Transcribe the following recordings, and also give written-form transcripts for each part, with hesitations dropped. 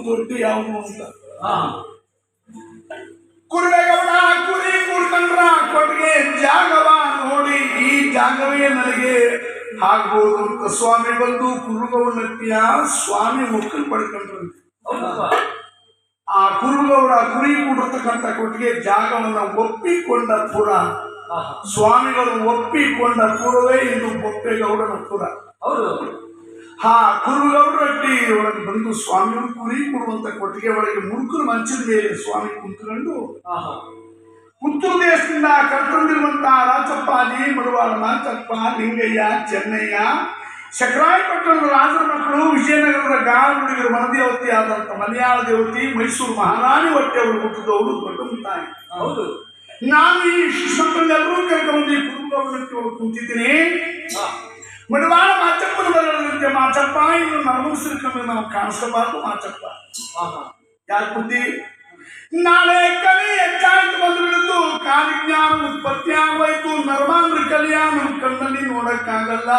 ದೊಡ್ಡ ಯಾವುದು ಅಂತ ಕುರುಬೇಗೌಡ ಕುರಿ ಕೂಡ್ಕೊಂಡ್ರ ಕೊಟ್ಟಿಗೆ ಜಾಗವ ನೋಡಿ ಈ ಜಾಗವೇ ನನಗೆ ಆಗ್ಬೋದು ಅಂತ ಸ್ವಾಮಿ ಬಂದು ಕುರುಗೌಡನಟ್ಟಿಯ ಸ್ವಾಮಿ ಒಕ್ಕಲು ಪಡ್ಕೊಂಡ್ರಂತೆ. ಆ ಕುರುಗೌಡ ಕುರಿ ಕೂಡಿರ್ತಕ್ಕಂಥ ಕೊಟ್ಟಿಗೆ ಜಾಗವನ್ನ ಒಪ್ಪಿಕೊಂಡ ಪುರ, ಸ್ವಾಮಿಗಳು ಒಪ್ಪಿಕೊಂಡ ಪುರವೇ ಇಂದು ಬೊಪ್ಪೇಗೌಡನ ಪುರ. ಕುರುಗೌಡರಟ್ಟಿ ಒಳಗೆ ಬಂದು ಸ್ವಾಮಿಗಳು ಕುರಿ ಕೊಡುವಂತ ಕೊಟ್ಟಿಗೆ ಒಳಗೆ ಮುರುಕನ ಮಂಚದ ಮೇಲೆ ಸ್ವಾಮಿ ಕುಂತ್ಕೊಂಡು ಪುತ್ತೂರು ದೇಶದಿಂದ ಕರ್ತಂದಿರುವಂತಹ ರಾಜಪ್ಪಾಜಿ, ಮಡವಾಳ ಮಾಚಪ್ಪ, ಲಿಂಗಯ್ಯ, ಚೆನ್ನಯ್ಯ, ಚಕ್ರಾಯಪಟ್ಟಣದ ರಾಜರ ಮಕ್ಕಳು, ವಿಜಯನಗರದ ಗಾರುಡಿಗರ ಮನದೇವತೆ ಆದಂತ ಮಲಯಾಳ ದೇವತೆ, ಮೈಸೂರು ಮಹಾರಾಣಿ ಹೊಟ್ಟೆ ಅವರು ಹುಟ್ಟಿದವರು ದೊಡ್ಡ ತಾಯಿ. ನಾನು ಈ ಶಿಕ್ಷಕರೆಲ್ಲರೂ ಕರ್ಕೊಂಡು ಕುರುಗೌಡರಟ್ಟಿ ಒಳಗೆ ಕುಂತಿದ್ದೀನಿ. ಮಡವಾಳ ಮಾಚಪ್ಪನ ಬರೋದಂತೆ, ಮಾಚಪ್ಪ ಇನ್ನು ನರಮೂಸರಿಕಮ್ಮೆ ನಾವು ಕಾಣಿಸಬಾರ್ದು ಮಾಚಪ್ಪ. ಯಾರು ಬುದ್ಧಿ ನಾಳೆ ಕಲಿ ಹೆಚ್ಚಾಯ್ತು ಬಂದು ಬಿಡುತ್ತು, ಕಾಲಿಜ್ಞಾನ ಉತ್ಪತ್ತಿ ಆಗೋಯ್ತು, ನರ್ಮಾಂದ್ರ ಕಲಿಯಾನ ಕಣ್ಣಲ್ಲಿ ನೋಡಕ್ಕಾಗಲ್ಲ,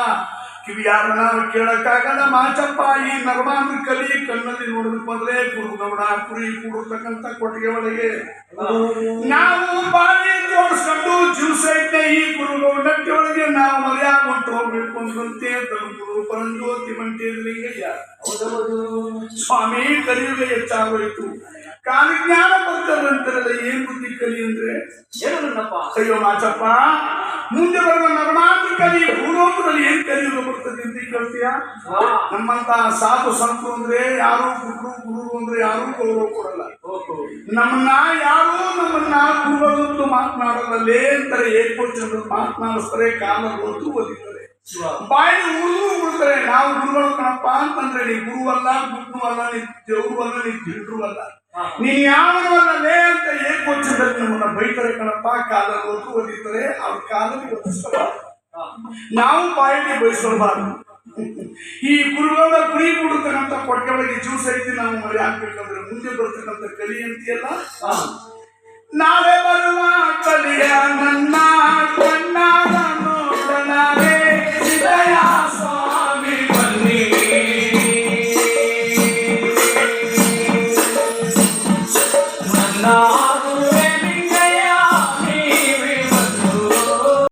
ಕಿವಿಯಾರನ ಕೇಳಕ್ಕಾಗಲ್ಲ. ಮಾಚಪ್ಪ ಈ ನರ್ಮಾಂದ್ರ ಕಲಿ ಕಣ್ಣಲ್ಲಿ ನೋಡೋದಕ್ಕೆ ಬಂದ್ರೆ ಕುರುಗೌಡ ಕುರಿ ಕೂಡಿರ್ತಕ್ಕಂಥ ಕೊಟ್ಟಿಗೆ ಒಳಗೆ ನಾವು ಬಾರಿ ತೋರಿಸ್ಕೊಂಡು ಜೀವಸೈತೆ ಈ ಕುರುಗೌಡಟ್ಟಿ ಒಳಗೆ ನಾವು ಮರ್ಯಾಗೊಂಡು ಹೋಗ್ಬೇಕು ಅಂದ್ರಂತೆ. ಗುರು ಪರಂಜ್ಯೋತಿ ಮಂಟೇಂದ್ರಿಗಯ್ಯ ಸ್ವಾಮಿ ಕಲಿಯುಗೆ ಹೆಚ್ಚಾಗೋಯ್ತು, ಕಾಲಿಜ್ಞಾನ ಬರ್ತದಂತಾರಲ್ಲ, ಏನ್ ಬುದ್ಧಿ ಕಲಿ ಅಂದ್ರೆ ಅಯ್ಯೋ ಮಾಚಪ್ಪ, ಮುಂದೆ ಬರುವ ನರ್ಮಾಂದ್ರ ಕಲಿ ಭೂಲೋಕದಲ್ಲಿ ಏನ್ ಕಲಿಯುಗ ಬರ್ತದೆ ಅಂತ ಕೇಳ್ತೀಯ? ನಮ್ಮಂತ ಸಾಧು ಸಂತರು ಅಂದ್ರೆ ಯಾರು, ಗುರು ಅಂದ್ರೆ ಯಾರು ಗೌರವ ಕೊಡಲ್ಲ. ನಮ್ಮನ್ನ ಗುರುಗಳಂತೂ ಮಾತನಾಡಲ್ಲೇ ಅಂತಾರೆ, ಏರ್ಪೋರ್ಟ್ ಮಾತನಾಡಿಸ್ತಾರೆ, ಕಾಲ ಹೊತ್ತು ಓದಿದ್ದಾರೆ, ಬಾಯಿ ಉಳಿತಾರೆ. ನಾವು ಗುರುಗಳು ಕಣಪ್ಪ ಅಂತಂದ್ರೆ ನೀ ಗುರುವಲ್ಲ, ಗುರುವಲ್ಲ, ನೀ ದೇವರು ಅಲ್ಲ, ನೀ ಗಿಲ್ರು ಅಲ್ಲ, ನೀನ್ ಯಾವನೂ ಅಲ್ಲವೇ ಅಂತ ಏಕೋಚದಲ್ಲಿ ನಮ್ಮನ್ನ ಬೈತಾರೆ ಕಣಪ್ಪ. ಕಾಲ ಹೊತ್ತು ಓದಿತಾರೆ, ಅವ್ರ ಕಾಲಕ್ಕೆ ಓದಿಸಬಾರ್ದು, ನಾವು ಬಾಯಿಗೆ ಬಯಸಬಾರ್ದು. ಈ ಗುರುಗಳ ಕುರಿ ಕೂಡತಕ್ಕಂಥ ಕೊಟ್ಟಿಗೆ ಜೀವ ಸಹಿತ ನಾವು ಮರಿ ಹಾಕ್ಬೇಕಂದ್ರೆ ಮುಂದೆ ಬರ್ತಕ್ಕಂಥ ಕಲಿ ಅಂತೀಯಲ್ಲ, ನಾಳೆ ಬರುವ ಕಲಿಯ ನನ್ನ